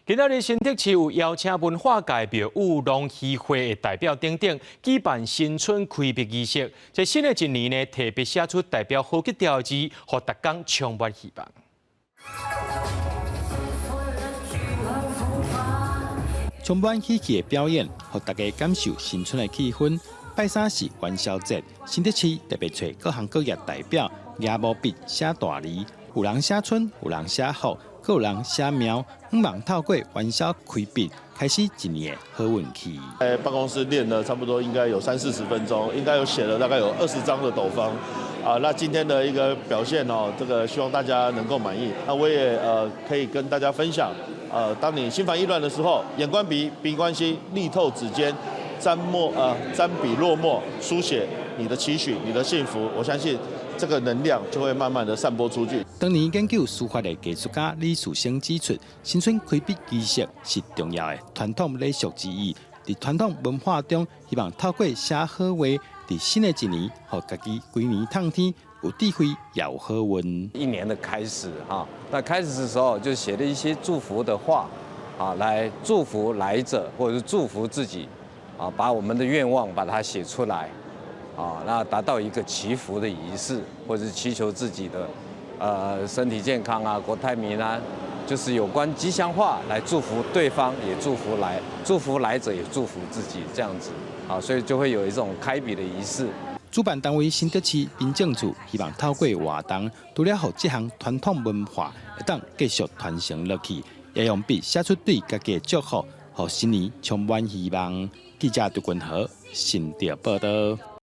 今仔日新竹市有邀请文化界表舞龙戏会的代表等等举办新春开闭仪式。在新的一年呢，特别写出代表好吉调字，让大家充满希望。充满喜气的表演，让大家感受新春的气氛。拜三是元宵节，新竹市特别找各行各业代表，拿毛笔写大字，有人写春，有人写福。有人写苗，希望透过元宵开闭，开始一年的好运气。在办公室练了差不多应该有30-40分钟，应该有写了大概有20张的斗方。那今天的一个表现哦，这个希望大家能够满意。那我也可以跟大家分享，当你心烦意乱的时候，眼观鼻，鼻观心，力透指尖，沾笔落墨，书写你的期许，你的幸福。我相信这个能量就会慢慢的散播出去。当年研究书法的艺术家李树生指出，新春开闭仪式是重要的传统礼俗之一。在传统文化中，希望透过写好话，在新的一年，让自己规年通天，有智慧也有好运。一年的开始啊，那开始的时候就写了一些祝福的话啊，来祝福来者，或者是祝福自己啊，把我们的愿望把它写出来。啊，那达到一个祈福的仪式，或者是祈求自己的身体健康啊、国泰民安，就是有关吉祥话来祝福对方，也祝福来者，也祝福自己这样子。啊，所以就会有一种开笔的仪式。主办单位新竹市民政处希望透过活动，除了让这项传统文化会当继续传承落去，也用笔写出对家己的祝福，让新年充满希望。记者杜君和新竹报道。